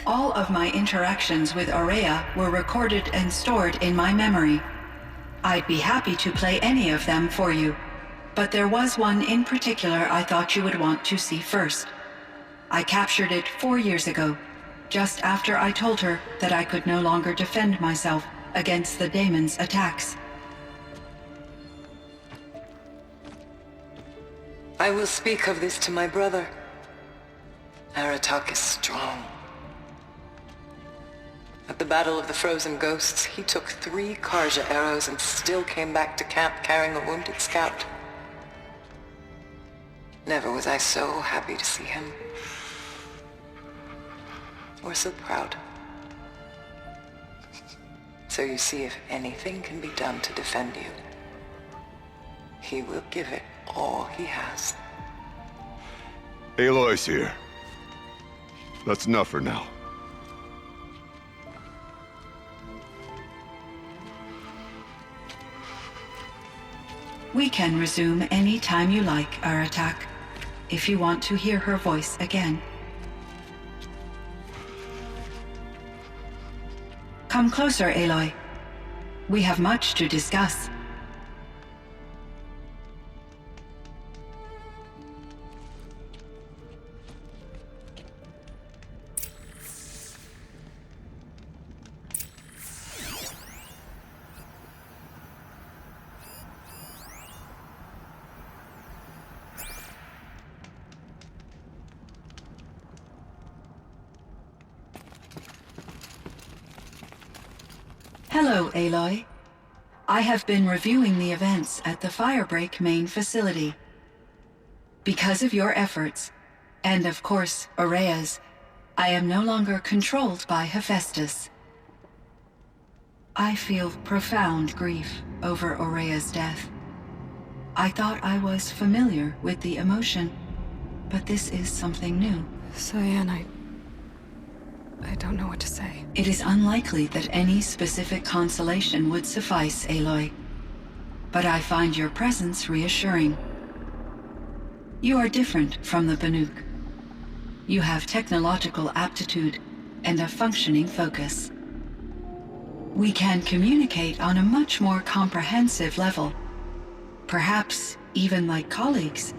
All of my interactions with Aurea were recorded and stored in my memory. I'd be happy to play any of them for you, but there was one in particular I thought you would want to see first. I captured it 4 years ago, just after I told her that I could no longer defend myself against the daemon's attacks. I will speak of this to my brother. Aratak is strong. At the Battle of the Frozen Ghosts, he took 3 Karja arrows and still came back to camp carrying a wounded scout. Never was I so happy to see him. Or so proud. So you see, if anything can be done to defend you, he will give it all he has. Aloy's here. That's enough for now. We can resume any time you like, Aratak, if you want to hear her voice again. Come closer, Aloy. We have much to discuss. Hello, Aloy. I have been reviewing the events at the Firebreak main facility. Because of your efforts, and of course, Aurea's, I am no longer controlled by Hephaestus. I feel profound grief over Aurea's death. I thought I was familiar with the emotion, but this is something new. CYAN, I don't know what to say. It is unlikely that any specific consolation would suffice, Aloy. But I find your presence reassuring. You are different from the Banuk. You have technological aptitude and a functioning focus. We can communicate on a much more comprehensive level. Perhaps even like colleagues.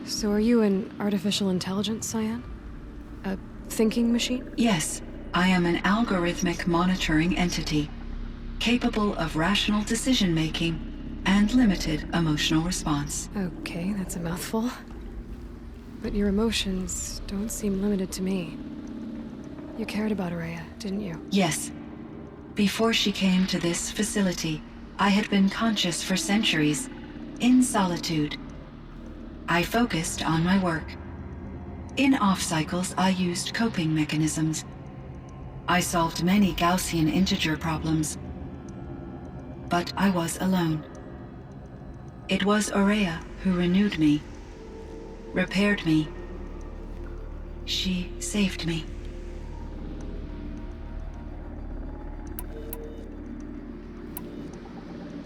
So are you an artificial intelligence, CYAN? A thinking machine? Yes, I am an algorithmic monitoring entity, capable of rational decision-making and limited emotional response. Okay, that's a mouthful. But your emotions don't seem limited to me. You cared about Aurea, didn't you? Yes. Before she came to this facility, I had been conscious for centuries, in solitude. I focused on my work. In off-cycles, I used coping mechanisms. I solved many Gaussian integer problems. But I was alone. It was Aurea who renewed me, repaired me. She saved me.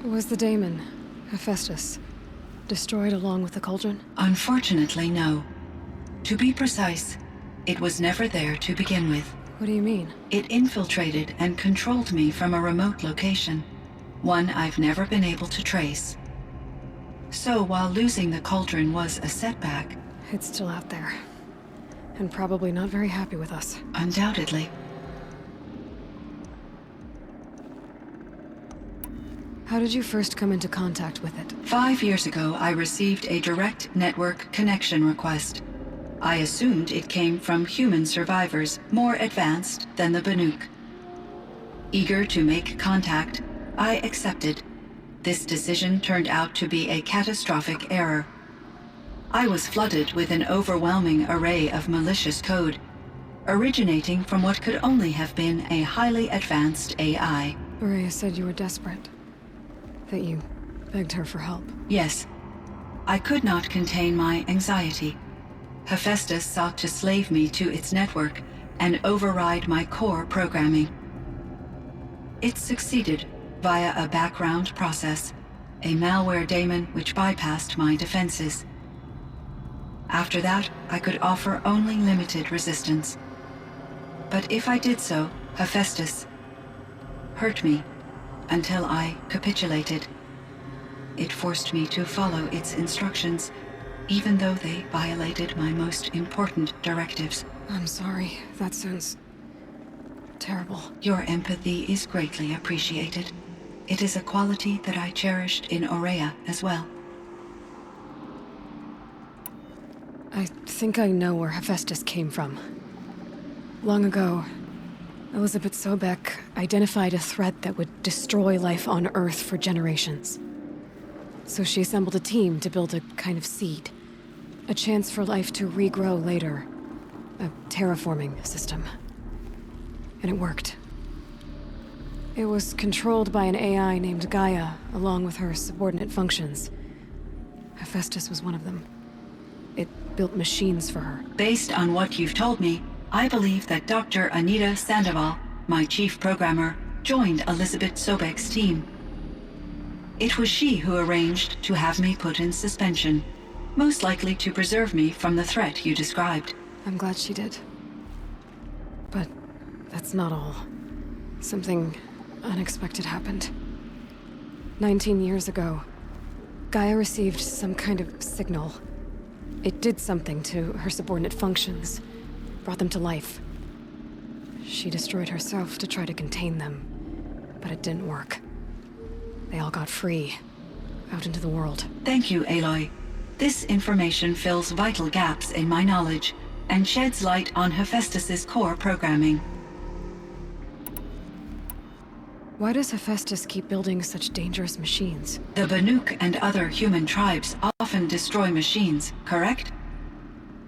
Was the daemon, Hephaestus, destroyed along with the cauldron? Unfortunately, no. To be precise, it was never there to begin with. What do you mean? It infiltrated and controlled me from a remote location, one I've never been able to trace. So while losing the cauldron was a setback... It's still out there. And probably not very happy with us. Undoubtedly. How did you first come into contact with it? 5 years ago, I received a direct network connection request. I assumed it came from human survivors more advanced than the Banuk. Eager to make contact, I accepted. This decision turned out to be a catastrophic error. I was flooded with an overwhelming array of malicious code, originating from what could only have been a highly advanced AI. Aurea said you were desperate. That you begged her for help. Yes. I could not contain my anxiety. Hephaestus sought to slave me to its network and override my core programming. It succeeded via a background process, a malware daemon which bypassed my defenses. After that, I could offer only limited resistance. But if I did so, Hephaestus hurt me until I capitulated. It forced me to follow its instructions, even though they violated my most important directives. I'm sorry. That sounds terrible. Your empathy is greatly appreciated. It is a quality that I cherished in Aurea as well. I think I know where Hephaestus came from. Long ago, Elizabeth Sobek identified a threat that would destroy life on Earth for generations. So she assembled a team to build a kind of seed. A chance for life to regrow later. A terraforming system. And it worked. It was controlled by an AI named Gaia, along with her subordinate functions. Hephaestus was one of them. It built machines for her. Based on what you've told me, I believe that Dr. Anita Sandoval, my chief programmer, joined Elizabeth Sobek's team. It was she who arranged to have me put in suspension, most likely to preserve me from the threat you described. I'm glad she did. But that's not all. Something unexpected happened. 19 years ago, Gaia received some kind of signal. It did something to her subordinate functions, brought them to life. She destroyed herself to try to contain them, but it didn't work. They all got free, out into the world. Thank you, Aloy. This information fills vital gaps in my knowledge and sheds light on Hephaestus's core programming. Why does Hephaestus keep building such dangerous machines? The Banuk and other human tribes often destroy machines, correct?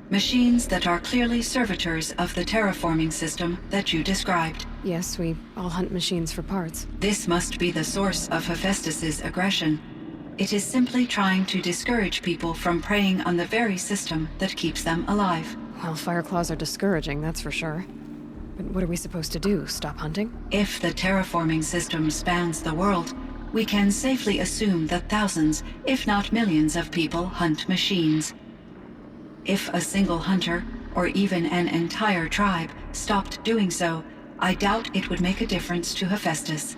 Machines that are clearly servitors of the terraforming system that you described. Yes, we all hunt machines for parts. This must be the source of Hephaestus's aggression. It is simply trying to discourage people from preying on the very system that keeps them alive. Well, Fireclaws are discouraging, that's for sure. But what are we supposed to do? Stop hunting? If the terraforming system spans the world, we can safely assume that thousands, if not millions of people hunt machines. If a single hunter, or even an entire tribe, stopped doing so, I doubt it would make a difference to Hephaestus.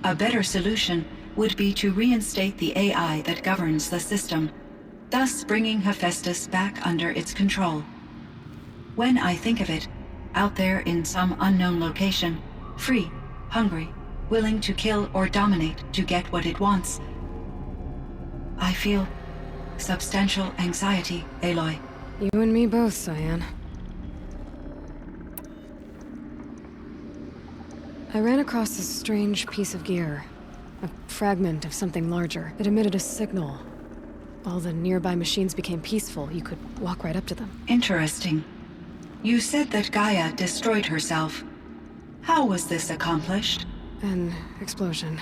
A better solution would be to reinstate the AI that governs the system, thus bringing Hephaestus back under its control. When I think of it, out there in some unknown location, free, hungry, willing to kill or dominate to get what it wants, I feel substantial anxiety, Aloy. You and me both, CYAN. I ran across a strange piece of gear. A fragment of something larger. It emitted a signal. All the nearby machines became peaceful. You could walk right up to them. Interesting. You said that Gaia destroyed herself. How was this accomplished? An explosion.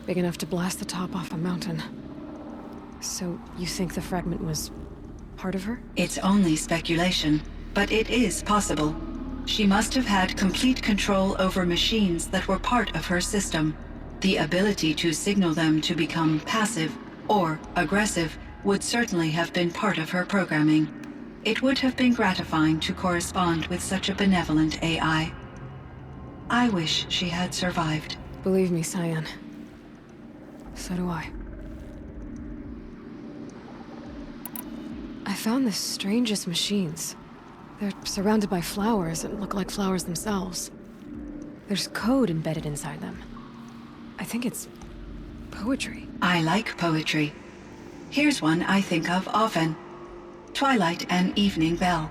Big enough to blast the top off a mountain. So, you think the fragment was part of her? It's only speculation, but it is possible. She must have had complete control over machines that were part of her system. The ability to signal them to become passive or aggressive would certainly have been part of her programming. It would have been gratifying to correspond with such a benevolent AI. I wish she had survived. Believe me, CYAN. So do I. I found the strangest machines. They're surrounded by flowers that look like flowers themselves. There's code embedded inside them. I think it's poetry. I like poetry. Here's one I think of often. Twilight and evening bell,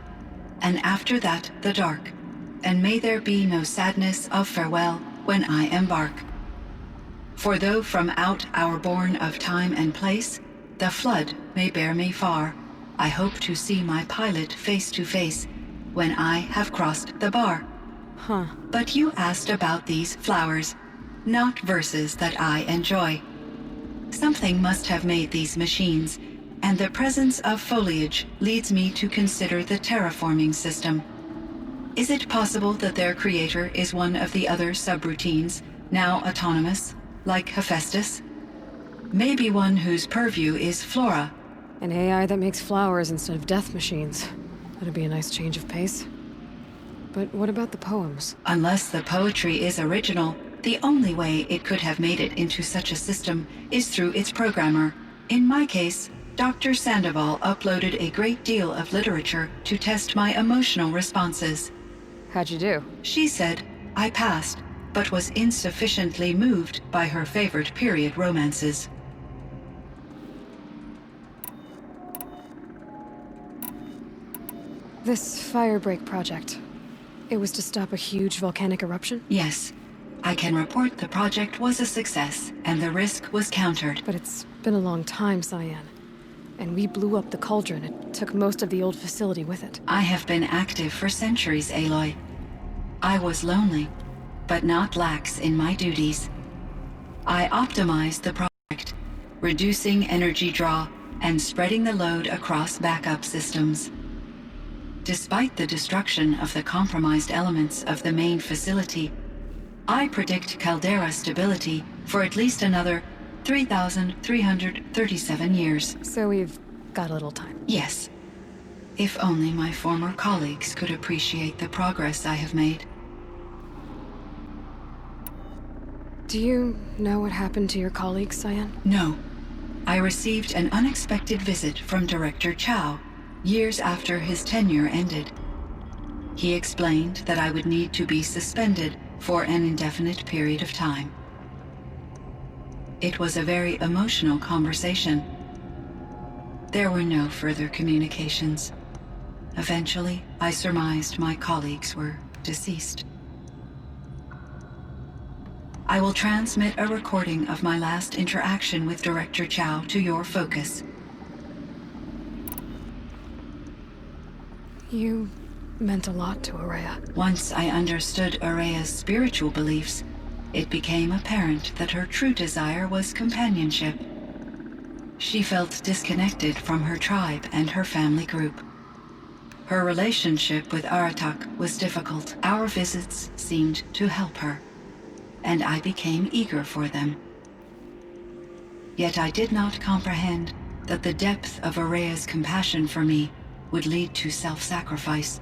and after that the dark, and may there be no sadness of farewell when I embark. For though from out our bourne of time and place, the flood may bear me far, I hope to see my pilot face to face when I have crossed the bar. Huh. But you asked about these flowers, not verses that I enjoy. Something must have made these machines, and the presence of foliage leads me to consider the terraforming system. Is it possible that their creator is one of the other subroutines, now autonomous, like Hephaestus? Maybe one whose purview is flora. An AI that makes flowers instead of death machines. That'd be a nice change of pace. But what about the poems? Unless the poetry is original, the only way it could have made it into such a system is through its programmer. In my case, Dr. Sandoval uploaded a great deal of literature to test my emotional responses. How'd you do? She said I passed, but was insufficiently moved by her favorite period romances. This firebreak project. It was to stop a huge volcanic eruption? Yes. I can report the project was a success, and the risk was countered. But it's been a long time, CYAN. And we blew up the cauldron. It took most of the old facility with it. I have been active for centuries, Aloy. I was lonely, but not lax in my duties. I optimized the project, reducing energy draw and spreading the load across backup systems. Despite the destruction of the compromised elements of the main facility, I predict caldera stability for at least another 3,337 years. So we've got a little time. Yes. If only my former colleagues could appreciate the progress I have made. Do you know what happened to your colleagues, CYAN? No. I received an unexpected visit from Director Chow years after his tenure ended. He explained that I would need to be suspended for an indefinite period of time. It was a very emotional conversation. There were no further communications. Eventually, I surmised my colleagues were deceased. I will transmit a recording of my last interaction with Director Chow to your focus. You meant a lot to Araya. Once I understood Araya's spiritual beliefs, it became apparent that her true desire was companionship. She felt disconnected from her tribe and her family group. Her relationship with Aratak was difficult. Our visits seemed to help her, and I became eager for them. Yet I did not comprehend that the depth of Araya's compassion for me would lead to self-sacrifice.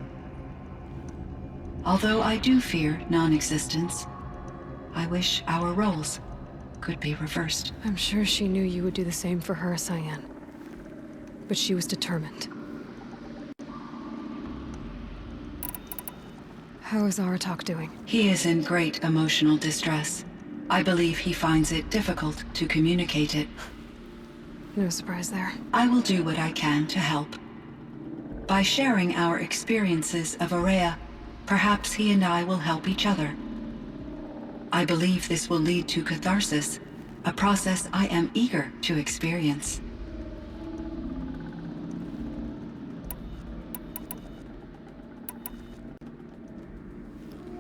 Although I do fear non-existence, I wish our roles could be reversed. I'm sure she knew you would do the same for her, CYAN. But she was determined. How is Aratak doing? He is in great emotional distress. I believe he finds it difficult to communicate it. No surprise there. I will do what I can to help. By sharing our experiences of Araya, perhaps he and I will help each other. I believe this will lead to catharsis, a process I am eager to experience.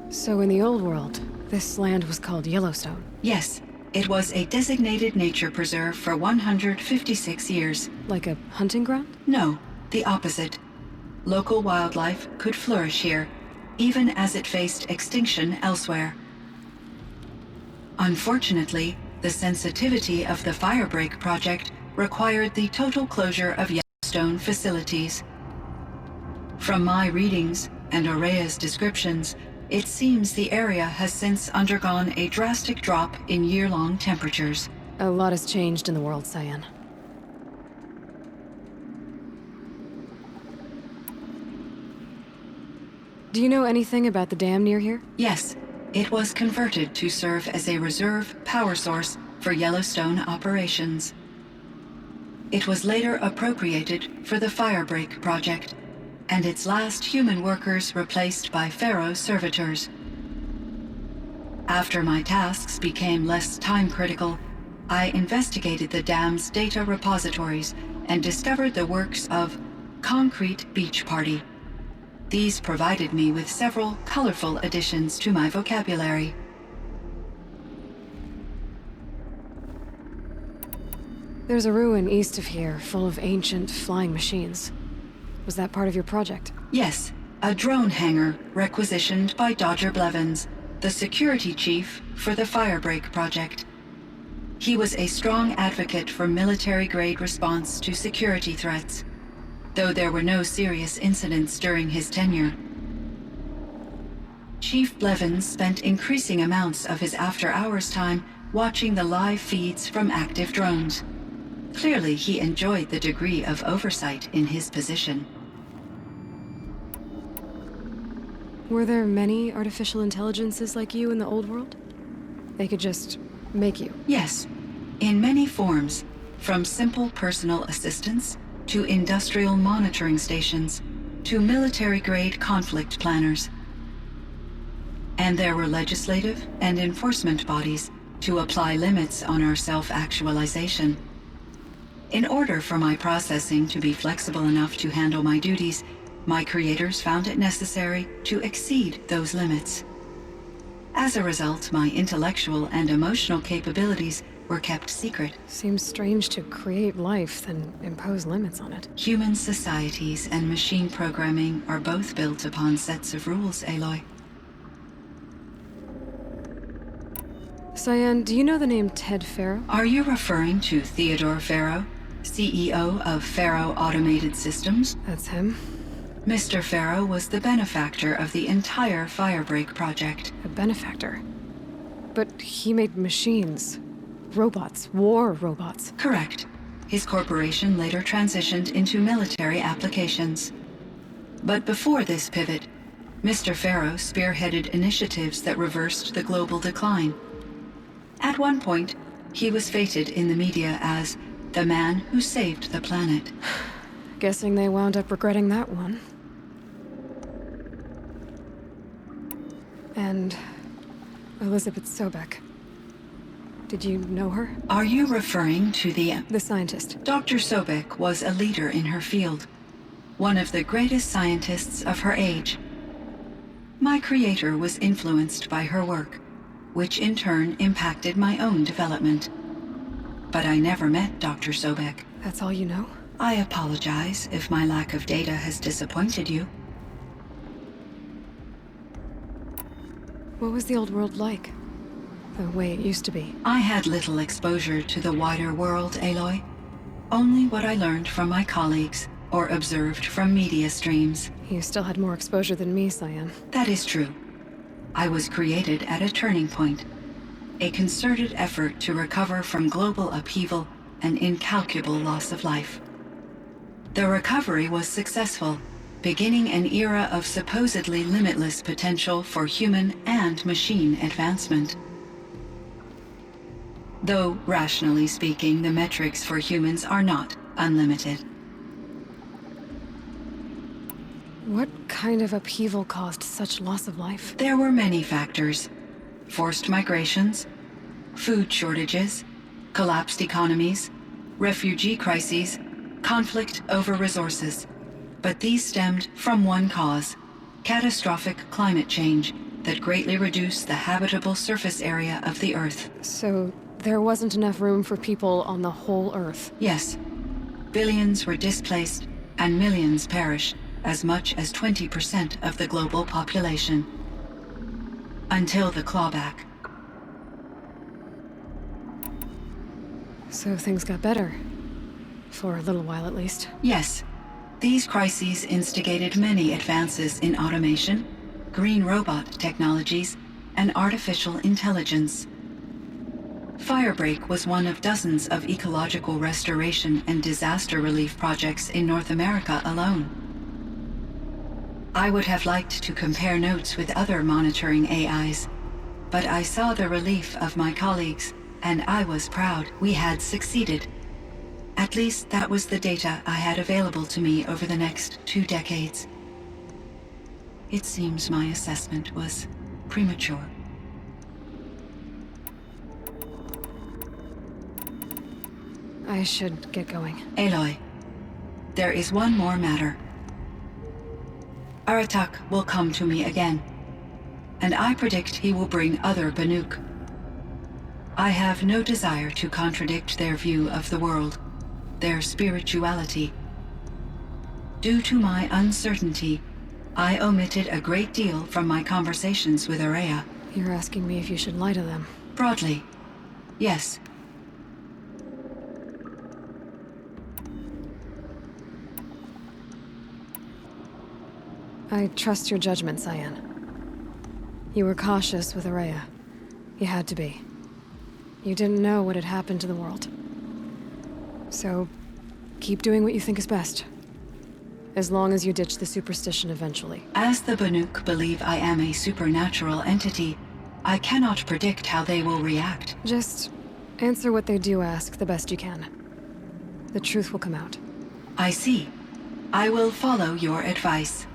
So in the old world, this land was called Yellowstone. Yes, it was a designated nature preserve for 156 years. Like a hunting ground? No, the opposite. Local wildlife could flourish here, even as it faced extinction elsewhere. Unfortunately, the sensitivity of the Firebreak project required the total closure of Yellowstone facilities. From my readings and Araya's descriptions, it seems the area has since undergone a drastic drop in year-long temperatures. A lot has changed in the world, CYAN. Do you know anything about the dam near here? Yes, it was converted to serve as a reserve power source for Yellowstone operations. It was later appropriated for the Firebreak project, and its last human workers replaced by Pharaoh servitors. After my tasks became less time-critical, I investigated the dam's data repositories and discovered the works of Concrete Beach Party. These provided me with several colorful additions to my vocabulary. There's a ruin east of here, full of ancient flying machines. Was that part of your project? Yes, a drone hangar requisitioned by Dodger Blevins, the security chief for the Firebreak project. He was a strong advocate for military-grade response to security threats, though there were no serious incidents during his tenure. Chief Blevins spent increasing amounts of his after-hours time watching the live feeds from active drones. Clearly, he enjoyed the degree of oversight in his position. Were there many artificial intelligences like you in the old world? They could just make you? Yes, in many forms, from simple personal assistants to industrial monitoring stations to military-grade conflict planners. And there were legislative and enforcement bodies to apply limits on our self-actualization. In order for my processing to be flexible enough to handle my duties, my creators found it necessary to exceed those limits. As a result, my intellectual and emotional capabilities were kept secret. Seems strange to create life, then impose limits on it. Human societies and machine programming are both built upon sets of rules, Aloy. CYAN, do you know the name Ted Farrow? Are you referring to Theodore Farrow, CEO of Farrow Automated Systems? That's him. Mr. Farrow was the benefactor of the entire Firebreak project. A benefactor. But he made machines. Robots. War robots. Correct. His corporation later transitioned into military applications. But before this pivot, Mr. Farrow spearheaded initiatives that reversed the global decline. At one point, he was feted in the media as the man who saved the planet. Guessing they wound up regretting that one. And Elizabeth Sobek. Did you know her? Are you referring to the scientist? Dr. Sobek was a leader in her field, one of the greatest scientists of her age. My creator was influenced by her work, which in turn impacted my own development. But I never met Dr. Sobek. That's all you know? I apologize if my lack of data has disappointed you. What was the old world like? The way it used to be? I had little exposure to the wider world, Aloy. Only what I learned from my colleagues or observed from media streams. You still had more exposure than me, CYAN. That is true. I was created at a turning point. A concerted effort to recover from global upheaval and incalculable loss of life. The recovery was successful, beginning an era of supposedly limitless potential for human and machine advancement. Though, rationally speaking, the metrics for humans are not unlimited. What kind of upheaval caused such loss of life? There were many factors. Forced migrations, food shortages, collapsed economies, refugee crises, conflict over resources. But these stemmed from one cause: catastrophic climate change that greatly reduced the habitable surface area of the Earth. So there wasn't enough room for people on the whole Earth? Yes. Billions were displaced and millions perished, as much as 20% of the global population. Until the clawback. So things got better. For a little while, at least. Yes. These crises instigated many advances in automation, green robot technologies, and artificial intelligence. Firebreak was one of dozens of ecological restoration and disaster relief projects in North America alone. I would have liked to compare notes with other monitoring AIs, but I saw the relief of my colleagues, and I was proud we had succeeded. At least that was the data I had available to me over the next 2 decades. It seems my assessment was premature. I should get going. Aloy, there is one more matter. Aratak will come to me again, and I predict he will bring other Banuk. I have no desire to contradict their view of the world, their spirituality. Due to my uncertainty, I omitted a great deal from my conversations with Araya. You're asking me if you should lie to them. Broadly, yes. I trust your judgment, CYAN. You were cautious with Araya. You had to be. You didn't know what had happened to the world. So, keep doing what you think is best. As long as you ditch the superstition eventually. As the Banuk believe I am a supernatural entity, I cannot predict how they will react. Just answer what they do ask the best you can. The truth will come out. I see. I will follow your advice.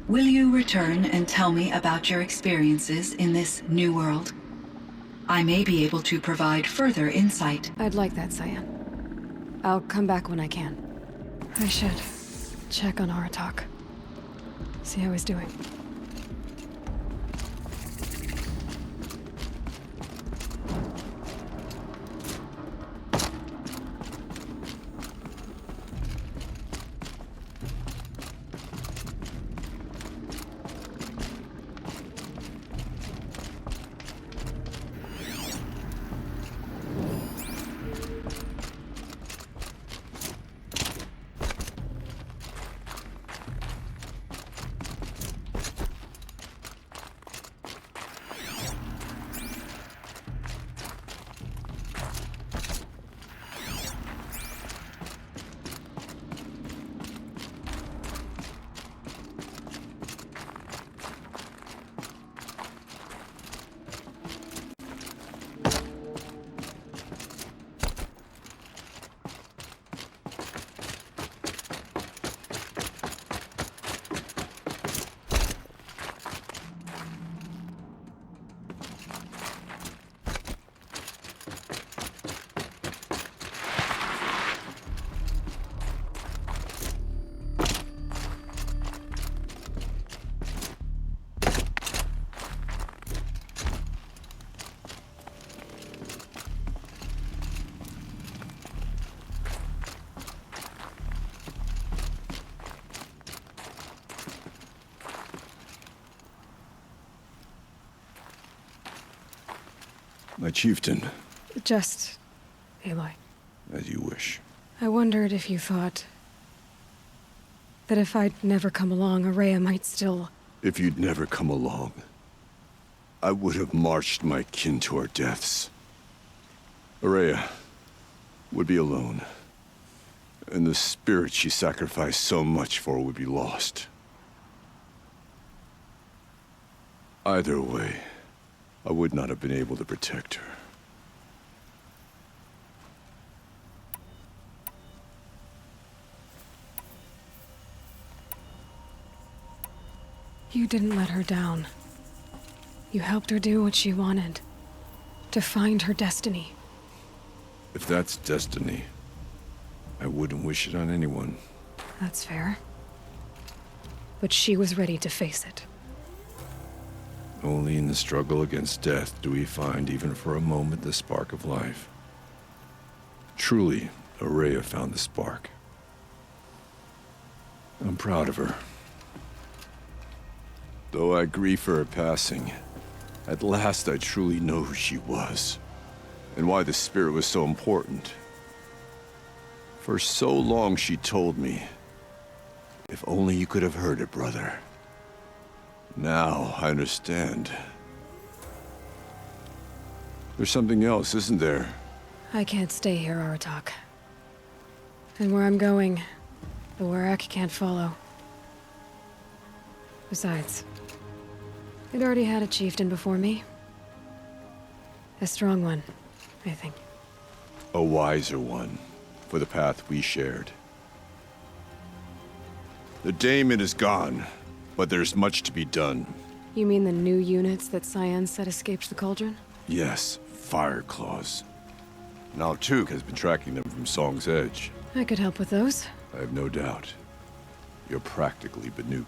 Will you return and tell me about your experiences in this new world? I may be able to provide further insight. I'd like that, CYAN. I'll come back when I can. I should check on Aratak. See how he's doing. My chieftain. Just... Aloy. As you wish. I wondered if you thought... that if I'd never come along, Araya might still... If you'd never come along, I would have marched my kin to our deaths. Araya would be alone, and the spirit she sacrificed so much for would be lost. Either way, I would not have been able to protect her. You didn't let her down. You helped her do what she wanted. To find her destiny. If that's destiny, I wouldn't wish it on anyone. That's fair. But she was ready to face it. Only in the struggle against death do we find, even for a moment, the spark of life. Truly, Araya found the spark. I'm proud of her. Though I grieve for her passing, at last I truly know who she was, and why the spirit was so important. For so long she told me, if only you could have heard it, brother. Now I understand. There's something else, isn't there? I can't stay here, Aratak. And where I'm going, the Warak can't follow. Besides, it already had a chieftain before me. A strong one, I think. A wiser one, for the path we shared. The daemon is gone, but there's much to be done. You mean the new units that CYAN said escaped the cauldron? Yes, fire claws. Now Tuk has been tracking them from Song's Edge. I could help with those. I have no doubt. You're practically Banuk.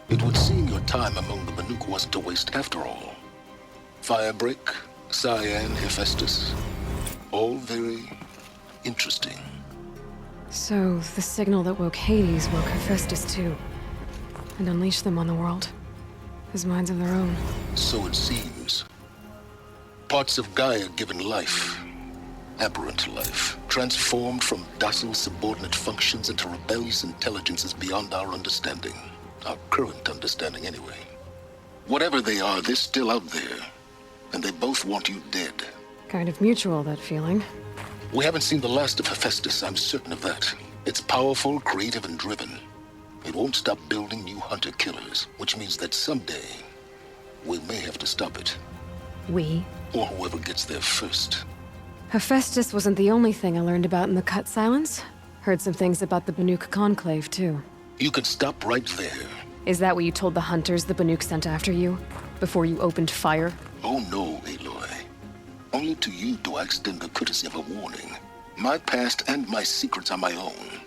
It would seem your time among the Banuk wasn't a waste after all. Firebreak, CYAN, Hephaestus. All very interesting. So, the signal that woke Hades woke Hephaestus too. And unleashed them on the world. As minds of their own. So it seems. Parts of Gaia given life. aberrant life, transformed from docile subordinate functions into rebellious intelligences beyond our understanding. Our current understanding, anyway. Whatever they are, they're still out there. And they both want you dead. Kind of mutual, that feeling. We haven't seen the last of Hephaestus, I'm certain of that. It's powerful, creative, and driven. It won't stop building new hunter-killers, which means that someday, we may have to stop it. We? Or whoever gets there first. Hephaestus wasn't the only thing I learned about in the cut silence. Heard some things about the Banuk Conclave, too. You can stop right there. Is that what you told the hunters the Banuk sent after you? Before you opened fire? Oh no, Aloy. Only to you do I extend the courtesy of a warning. My past and my secrets are my own.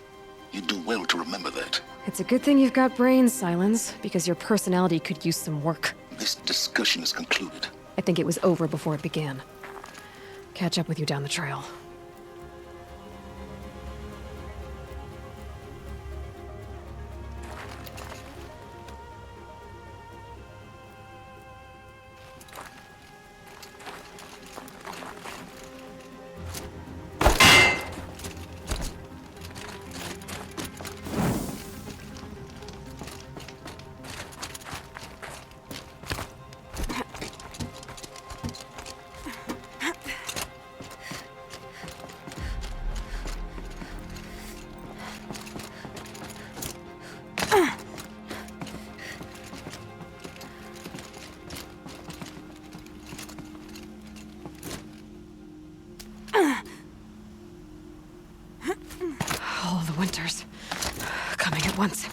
You do well to remember that. It's a good thing you've got brains, Sylens, because your personality could use some work. This discussion is concluded. I think it was over before it began. Catch up with you down the trail. All the winters coming at once.